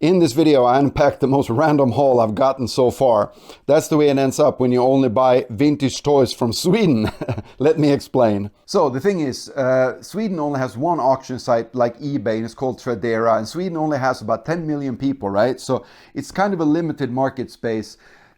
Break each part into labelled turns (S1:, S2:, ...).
S1: In this video, I unpacked the most random haul I've gotten so far. That's the way it ends up when you only buy vintage toys from Sweden. Let me explain. So the thing is, Sweden only has one auction site like eBay, and it's called Tradera, and Sweden only has about 10 million people, right? So it's kind of a limited market space.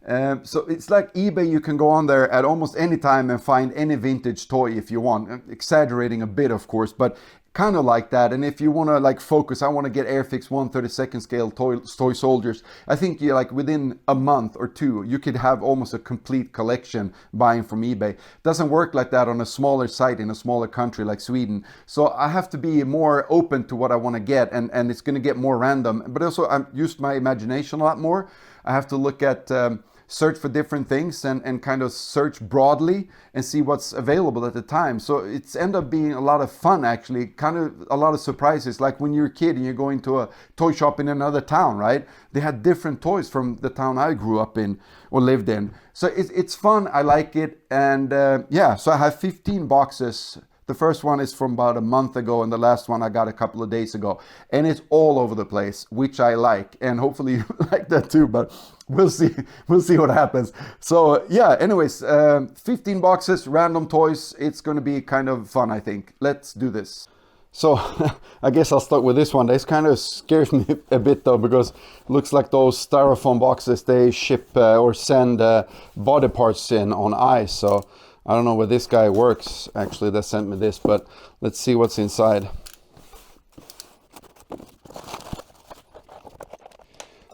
S1: So it's like eBay, you can go on there at almost any time and find any vintage toy if you want. Exaggerating a bit, of course, but kind of like that. And if you want to like focus, I want to get Airfix 1/32 scale toy soldiers. I think you like within a month or two, you could have almost a complete collection buying from eBay. Doesn't work like that on a smaller site in a smaller country like Sweden. So I have to be more open to what I want to get, and it's going to get more random. But also I've used my imagination a lot more. I have to look at search for different things and kind of search broadly and see what's available at the time. So it's ended up being a lot of fun, actually, kind of a lot of surprises. Like when you're a kid and you're going to a toy shop in another town, right? They had different toys from the town I grew up in or lived in. So it's fun, I like it. And yeah, so I have 15 boxes. The first one is from about a month ago, and the last one I got a couple of days ago. And it's all over the place, which I like. And hopefully you like that too, but we'll see. We'll see what happens. So yeah, anyways, 15 boxes, random toys. It's going to be kind of fun, I think. Let's do this. So I guess I'll start with this one. This kind of scares me a bit though, because it looks like those styrofoam boxes, they ship or send body parts in on ice. So I don't know where this guy works, actually, that sent me this, but let's see what's inside.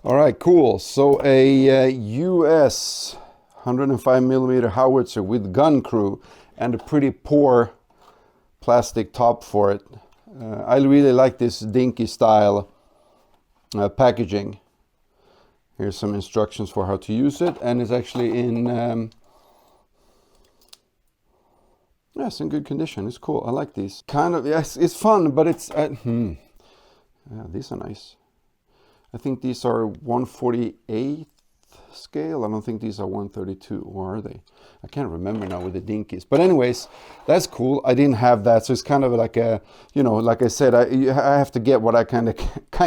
S1: All right, cool. So a US 105mm howitzer with gun crew and a pretty poor plastic top for it. I really like this dinky style packaging. Here's some instructions for how to use it, and it's actually in... yeah, it's in good condition. It's cool. I like these. Kind of, yes, it's fun, but it's... yeah, these are nice. I think these are 1/48 scale. I don't think these are 132, or are they? I can't remember now with the dinkies. But anyways, that's cool. I didn't have that, so it's kind of like a, you know, like I said, I have to get what I kind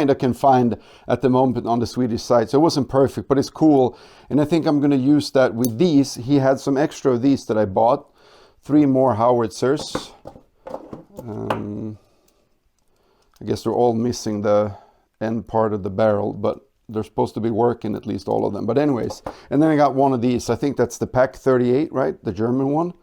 S1: of can find at the moment on the Swedish site. So it wasn't perfect, but it's cool. And I think I'm going to use that with these. He had some extra of these that I bought. 3 more howitzers. I guess they're all missing the end part of the barrel, but they're supposed to be working, at least all of them. But anyways, and then I got one of these. I think that's the Pack 38, right? The German one.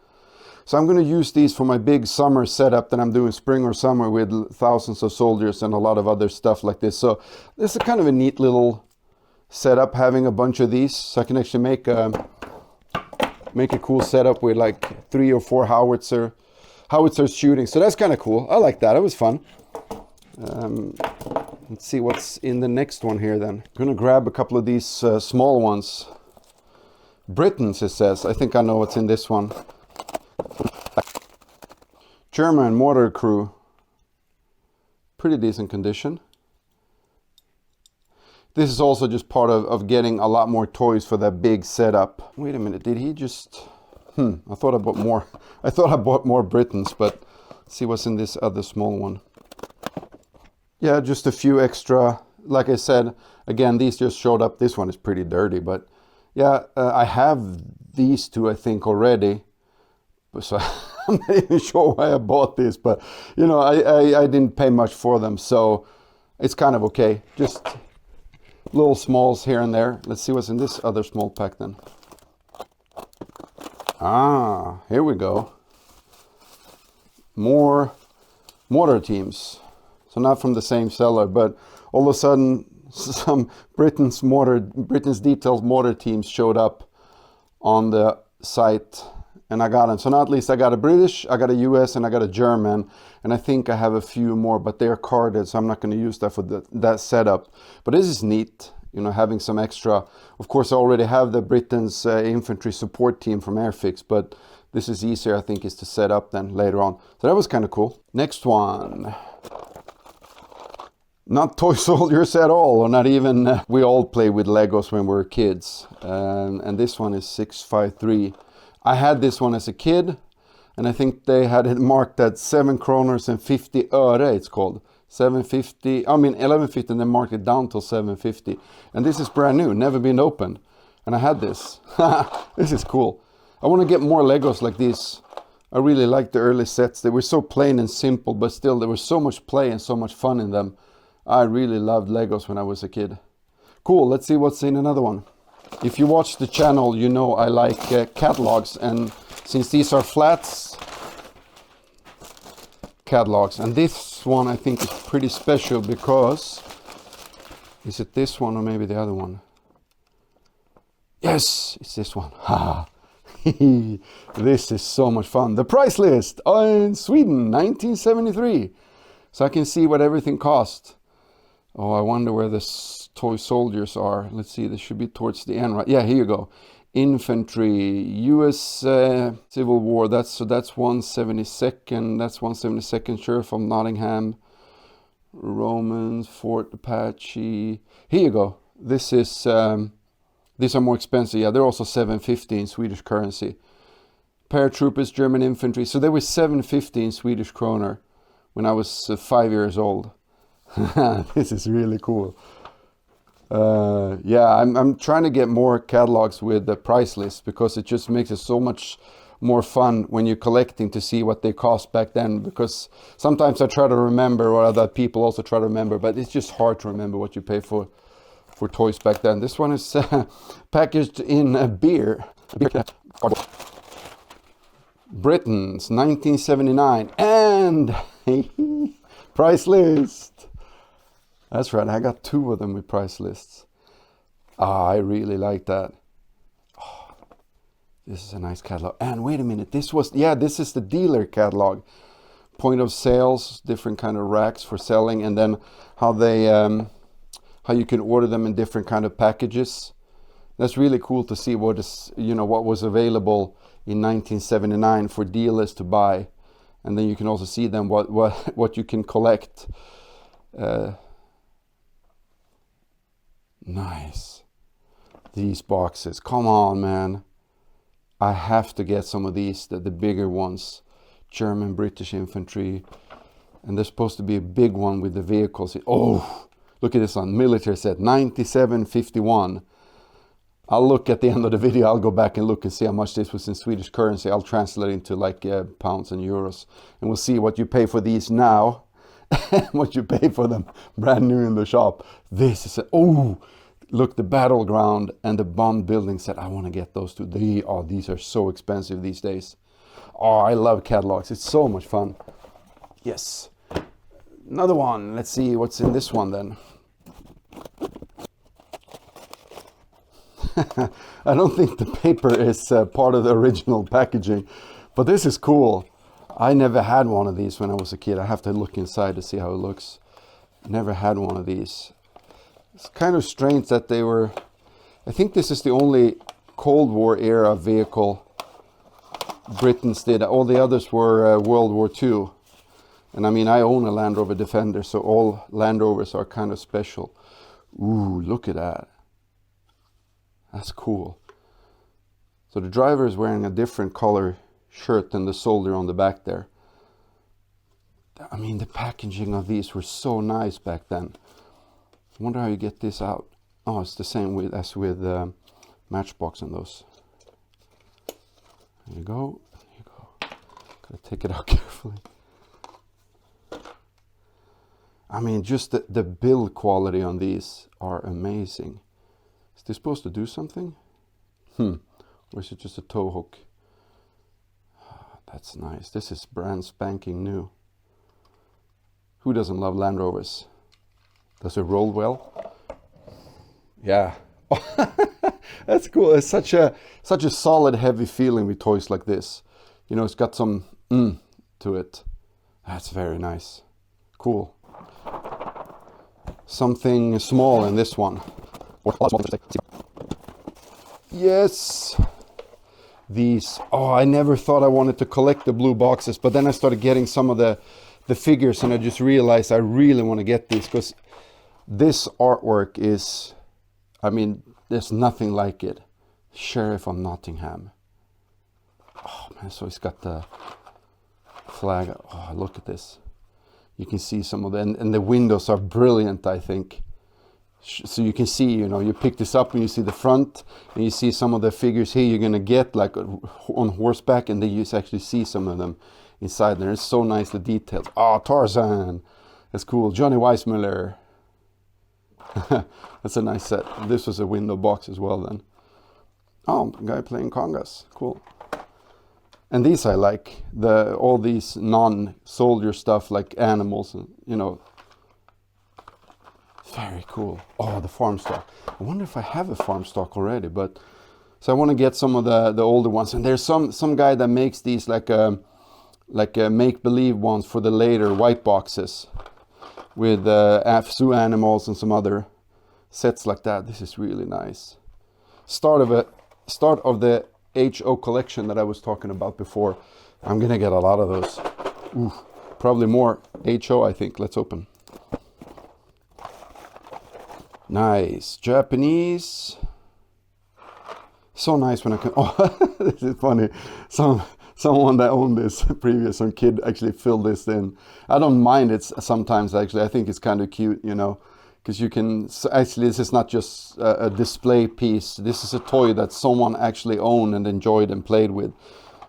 S1: So I'm going to use these for my big summer setup that I'm doing spring or summer with thousands of soldiers and a lot of other stuff like this. So this is kind of a neat little setup, having a bunch of these. So I can actually make a cool setup with like 3 or 4 howitzers shooting. So that's kind of cool. I like that. It was fun. Let's see what's in the next one here then. I'm gonna grab a couple of these small ones. Britons, it says. I think I know what's in this one. German mortar crew. Pretty decent condition. This is also just part of getting a lot more toys for that big setup. Wait a minute, did he just... I thought I bought more. I thought I bought more Britons, but let's see what's in this other small one. Yeah, just a few extra. Like I said, again, these just showed up. This one is pretty dirty, but yeah, I have these two, I think, already. So I'm not even sure why I bought this, but you know, I didn't pay much for them, so it's kind of okay. Just little smalls here and there. Let's see what's in this other small pack then. Ah, here we go. More mortar teams. So not from the same seller, but all of a sudden some Britain's Details mortar teams showed up on the site, and I got them. So now at least I got a British, I got a US, and I got a German, and I think I have a few more, but they're carded, so I'm not going to use that for that setup. But this is neat, you know, having some extra. Of course, I already have the Britain's infantry support team from Airfix, but this is easier, I think, is to set up then later on. So that was kind of cool. Next one. Not toy soldiers at all, or not even, we all play with Legos when we were kids. And this one is 653. I had this one as a kid, and I think they had it marked at 7 kronor and 50 öre, it's called. 750. I mean 1150, and then marked it down till 750. And this is brand new, never been opened. And I had this. This is cool. I want to get more Legos like these. I really like the early sets. They were so plain and simple, but still there was so much play and so much fun in them. I really loved Legos when I was a kid. Cool, let's see what's in another one. If you watch the channel, you know I like catalogs, and since these are flats, catalogs, and this one I think is pretty special because, is it this one or maybe the other one? Yes, it's this one. Ha! This is so much fun. The price list in Sweden, 1973. So I can see what everything cost. Oh, I wonder where the toy soldiers are. Let's see, this should be towards the end, right? Yeah, here you go. Infantry, U.S. Civil War. That's 172nd. That's 172nd Sheriff of Nottingham. Romans, Fort Apache. Here you go. This is. These are more expensive. Yeah, they're also 750 in Swedish currency. Paratroopers, German infantry. So they were 750 in Swedish kroner when I was 5 years old. This is really cool. Yeah, I'm trying to get more catalogs with the price list because it just makes it so much more fun when you're collecting to see what they cost back then. Because sometimes I try to remember, or other people also try to remember, but it's just hard to remember what you pay for toys back then. This one is packaged in a beer. Britain's 1979 and price list. That's right, I got 2 of them with price lists. I really like that. Oh, this is a nice catalog. And wait a minute, this is the dealer catalog. Point of sales, different kind of racks for selling, and then how they how you can order them in different kind of packages. That's really cool to see what was available in 1979 for dealers to buy, and then you can also see them what you can collect. Nice. These boxes, come on, man. I have to get some of these, the bigger ones. German, British infantry, and there's supposed to be a big one with the vehicles. Oh, look at this one, military set, 9751. I'll look at the end of the video, I'll go back and look and see how much this was in Swedish currency. I'll translate it into like pounds and euros. And we'll see what you pay for these now and what you pay for them brand new in the shop. This is, look, the battleground and the bomb building set. I want to get those two. These are so expensive these days. Oh, I love catalogs. It's so much fun. Yes. Another one. Let's see what's in this one then. I don't think the paper is part of the original packaging, but this is cool. I never had one of these when I was a kid. I have to look inside to see how it looks. Never had one of these. It's kind of strange that they were... I think this is the only Cold War era vehicle Britons did. All the others were World War II. And I mean, I own a Land Rover Defender, so all Land Rovers are kind of special. Ooh, look at that. That's cool. So the driver is wearing a different color shirt than the soldier on the back there. I mean, the packaging of these were so nice back then. I wonder how you get this out. Oh, it's the same as with Matchbox and those. There you go. There you go. Gotta take it out carefully. I mean, just the build quality on these are amazing. Is this supposed to do something? Or is it just a tow hook? That's nice. This is brand spanking new. Who doesn't love Land Rovers? Does it roll well? Yeah. That's cool. It's such a solid, heavy feeling with toys like this. You know, it's got some to it. That's very nice. Cool. Something small in this one. Yes. These. Oh, I never thought I wanted to collect the blue boxes, but then I started getting some of the figures, and I just realized I really want to get these because this artwork is, I mean, there's nothing like it. Sheriff of Nottingham. Oh man, so he's got the flag. Oh, look at this. You can see some of them, and the windows are brilliant, I think. So you can see, you know, you pick this up and you see the front, and you see some of the figures here you're gonna get like on horseback, and then you actually see some of them inside there. It's so nicely detailed. Oh, Tarzan, that's cool. Johnny Weissmuller. That's a nice set. This was a window box as well then. Oh, guy playing congas, cool. And these I like, all these non-soldier stuff like animals, and you know. Very cool. Oh, the farm stock. I wonder if I have a farm stock already, but so I want to get some of the older ones. And there's some guy that makes these like a make-believe ones for the later white boxes with zoo animals and some other sets like that. This is really nice. Start of the HO collection that I was talking about before. I'm gonna get a lot of those. Ooh, probably more HO, I think. Let's open. Nice. Japanese. So nice when I can. Oh, this is funny. Someone that owned this previous, some kid actually filled this in. I don't mind it sometimes, actually. I think it's kind of cute, you know, because you can actually, this is not just a display piece. This is a toy that someone actually owned and enjoyed and played with.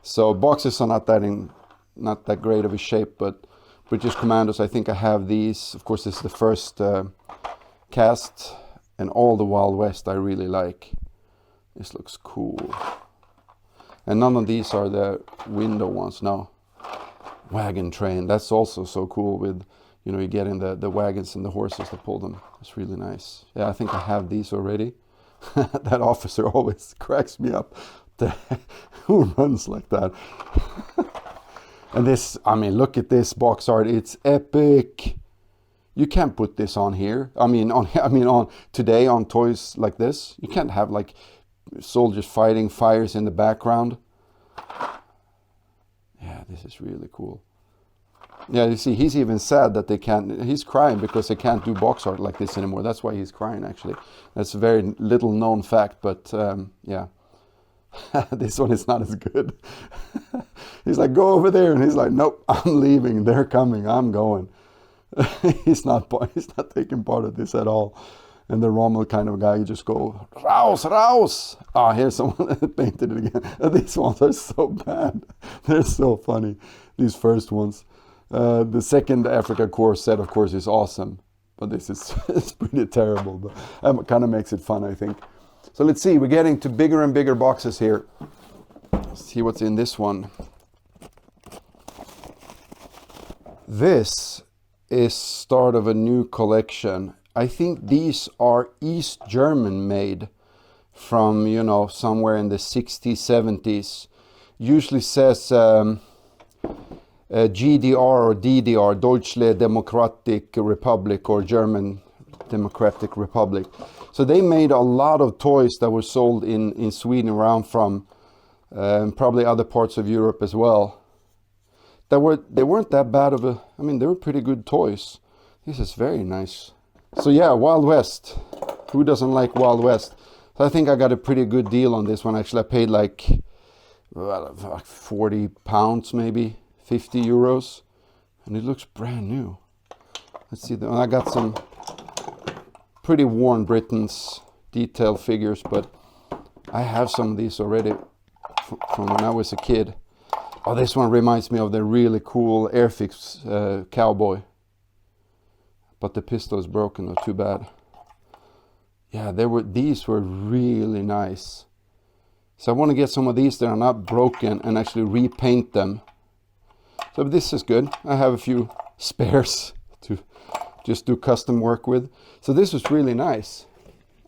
S1: So boxes are not that great of a shape, but British Commandos, I think I have these. Of course, this is the first cast, and all the Wild West I really like. This looks cool. And none of these are the window ones, no. Wagon train, that's also so cool with, you know, you get in the wagons and the horses that pull them. It's really nice. Yeah, I think I have these already. That officer always cracks me up. Who runs like that? And this, I mean, look at this box art, it's epic. You can't put this on here. I mean on today on toys like this. You can't have like soldiers fighting fires in the background. Yeah, this is really cool. Yeah, you see, he's even sad that they can't. He's crying because they can't do box art like this anymore. That's why he's crying. Actually, that's a very little known fact. But yeah, this one is not as good. He's like, go over there, and he's like, nope, I'm leaving. They're coming. I'm going. he's not taking part of this at all. And the Rommel kind of guy, you just go, raus, raus. Ah, here's someone that painted it again. These ones are so bad. They're so funny, these first ones. The second Africa Corps set, of course, is awesome. But this is it's pretty terrible. But that kind of makes it fun, I think. So let's see, we're getting to bigger and bigger boxes here. Let's see what's in this one. This is start of a new collection. I think these are East German made from, you know, somewhere in the 60s, 70s. Usually says GDR or DDR, Deutsche Demokratische Republik, or German Democratic Republic. So they made a lot of toys that were sold in Sweden around from probably other parts of Europe as well. They weren't that bad of I mean, they were pretty good toys. This is very nice. So yeah, Wild West. Who doesn't like Wild West? So I think I got a pretty good deal on this one. Actually, I paid like 40 pounds, maybe 50 euros. And it looks brand new. Let's see. I got some pretty worn Britain's detail figures, but I have some of these already from when I was a kid. Oh, this one reminds me of the really cool Airfix cowboy. But the pistol is broken, or too bad. Yeah, these were really nice. So I want to get some of these that are not broken and actually repaint them. So this is good. I have a few spares to just do custom work with. So this was really nice.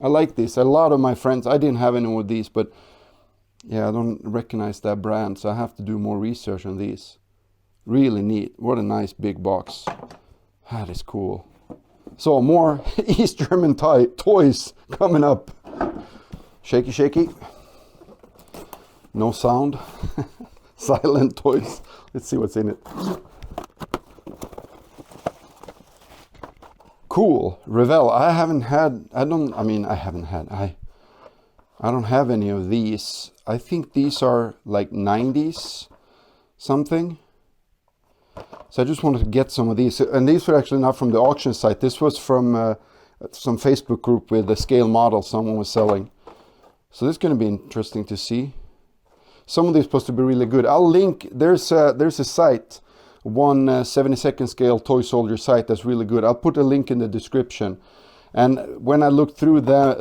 S1: I like this. A lot of my friends, I didn't have any of these, but yeah, I don't recognize that brand, so I have to do more research on these. Really neat. What a nice big box. That is cool. So more East German toys coming up. Shaky, shaky. No sound. Silent toys. Let's see what's in it. Cool. Revell. I don't have any of these. I think these are like 90s something. So I just wanted to get some of these. And these were actually not from the auction site. This was from some Facebook group with a scale model someone was selling. So this is going to be interesting to see. Some of these are supposed to be really good. I'll link, there's a site, one 72nd scale toy soldier site that's really good. I'll put a link in the description. And when I looked through their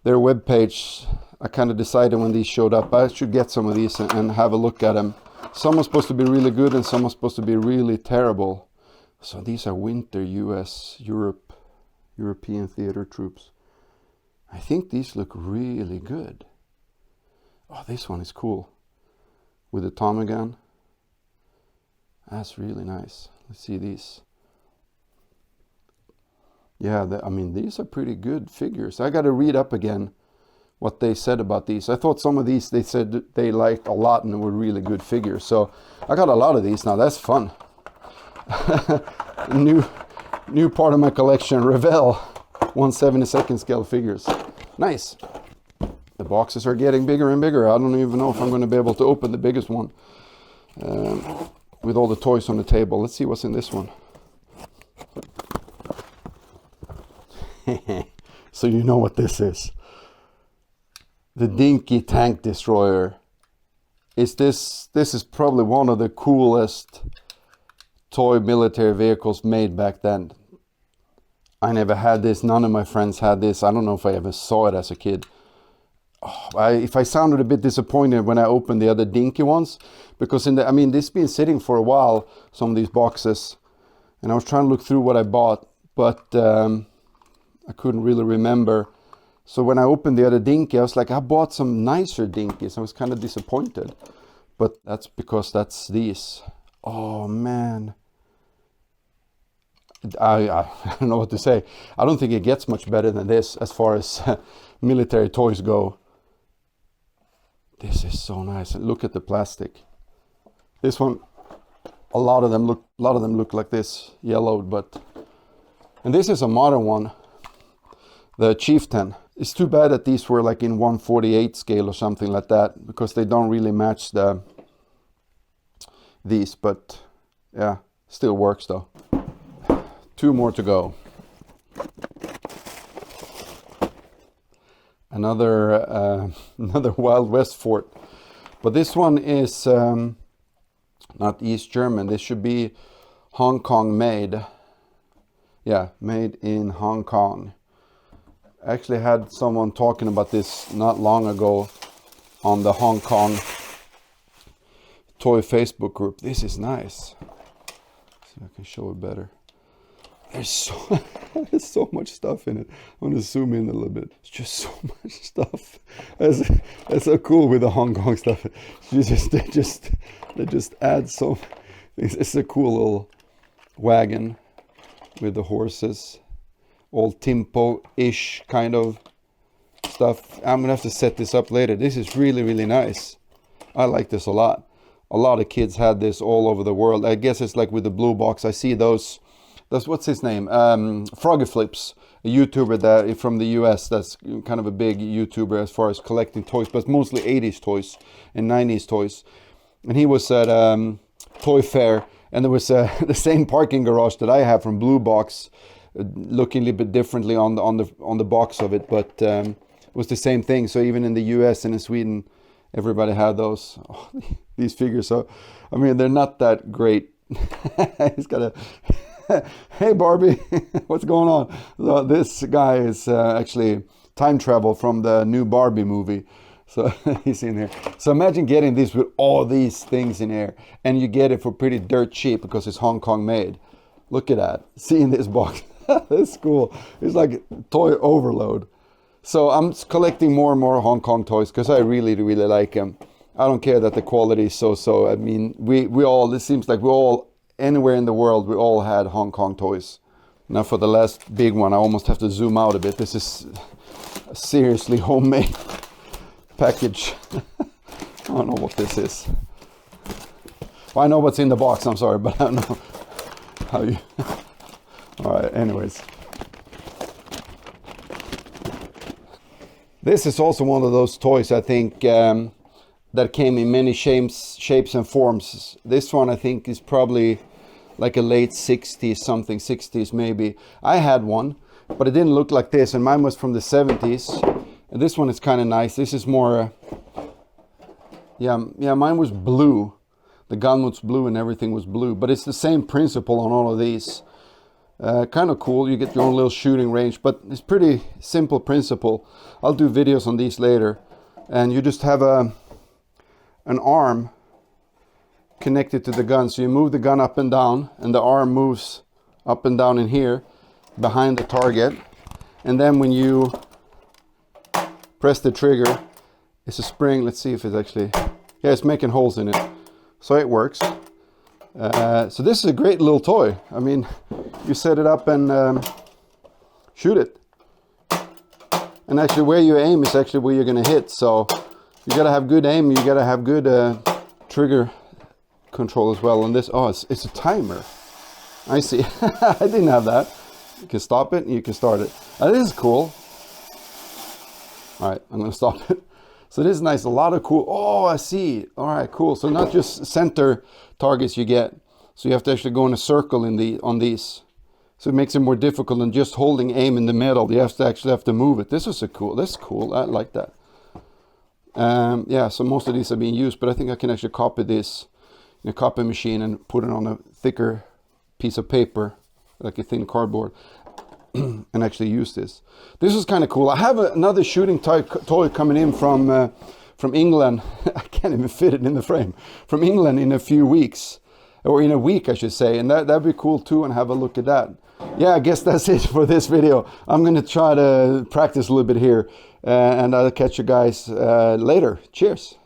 S1: webpage, I kind of decided when these showed up, I should get some of these and have a look at them. Some are supposed to be really good and some are supposed to be really terrible. So these are winter European theater troops. I think these look really good. Oh, this one is cool. With the Tommy gun. That's really nice. Let's see these. Yeah, I mean, these are pretty good figures. I got to read up again what they said about these. I thought some of these they said they liked a lot and were really good figures. So I got a lot of these now. That's fun. new part of my collection, Revell 1/72nd scale figures. Nice. The boxes are getting bigger and bigger. I don't even know if I'm going to be able to open the biggest one with all the toys on the table. Let's see what's in this one. So you know what this is. The Dinky Tank Destroyer. This is probably one of the coolest toy military vehicles made back then. I never had this. None of my friends had this. I don't know if I ever saw it as a kid. If I sounded a bit disappointed when I opened the other dinky ones, because this has been sitting for a while, some of these boxes, and I was trying to look through what I bought, but I couldn't really remember. So when I opened the other dinky, I was like, I bought some nicer dinkies. I was kind of disappointed, but that's because that's these. Oh man. I don't know what to say. I don't think it gets much better than this as far as military toys go. This is so nice. Look at the plastic. This one, a lot of them look like this, yellowed, and this is a modern one, the Chieftain. It's too bad that these were like in 1/48 scale or something like that, because they don't really match these, but yeah, still works though. 2 more to go. Another Wild West fort, but this one is not East German. This should be Hong Kong made. Yeah, made in Hong Kong. I actually had someone talking about this not long ago on the Hong Kong toy Facebook group. This is nice. Let's see if I can show it better. There's so much stuff in it. I'm gonna zoom in a little bit. It's just so much stuff. That's so cool with the Hong Kong stuff. They just add so. It's a cool little wagon with the horses, all Timpo-ish kind of stuff. I'm gonna have to set this up later. This is really, really nice. I like this a lot. A lot of kids had this all over the world. I guess it's like with the blue box. I see those. That's what's his name? Froggy Flips, a YouTuber that from the US. That's kind of a big YouTuber as far as collecting toys, but mostly 80s toys and 90s toys. And he was at Toy Fair, and there was the same parking garage that I have from Blue Box, looking a little bit differently on the box of it, but it was the same thing. So even in the US and in Sweden, everybody had those. Oh, these figures. So I mean, they're not that great. He's got a. Hey Barbie, what's going on? So this guy is actually time travel from the new Barbie movie. So he's in here. So imagine getting this with all these things in here, and you get it for pretty dirt cheap because it's Hong Kong made. Look at that. See in this box. That's cool. It's like toy overload. So I'm collecting more and more Hong Kong toys because I really, really like them. I don't care that the quality is so. I mean, we all, it seems like we all, anywhere in the world, we all had Hong Kong toys. Now for the last big one, I almost have to zoom out a bit. This is a seriously homemade package. I don't know what this is. Well, I know what's in the box, I'm sorry, but I don't know how you... All right, anyways. This is also one of those toys, I think, that that came in many shapes and forms. This one I think is probably like a late 60s, something 60s maybe. I had one, but it didn't look like this, and mine was from the 70s. And this one is kind of nice. This is more, yeah, mine was blue. The gun was blue and everything was blue, but it's the same principle on all of these. Kind of cool. You get your own little shooting range, but it's pretty simple principle. I'll do videos on these later. And you just have an arm connected to the gun. So you move the gun up and down, and the arm moves up and down in here behind the target. And then when you press the trigger, it's a spring. Let's see if it's actually, yeah, it's making holes in it. So it works. So this is a great little toy. I mean, you set it up and shoot it. And actually where you aim is actually where you're going to hit. So you got to have good aim. You got to have good trigger control as well on this. Oh, it's a timer. I see. I didn't have that. You can stop it and you can start it. This is cool. All right, I'm going to stop it. So this is nice. A lot of cool. Oh, I see. All right, cool. So not just center targets you get. So you have to actually go in a circle on these. So it makes it more difficult than just holding aim in the middle. You actually have to move it. This is cool. That's cool. I like that. Yeah, so most of these are being used, but I think I can actually copy this in a copy machine and put it on a thicker piece of paper, like a thin cardboard, and actually use this. This is kind of cool. I have another shooting toy coming in from England. I can't even fit it in the frame. From England in a few weeks, or in a week, I should say, and that'd be cool too. And have a look at that. Yeah, I guess that's it for this video. I'm gonna try to practice a little bit here, and I'll catch you guys later. Cheers.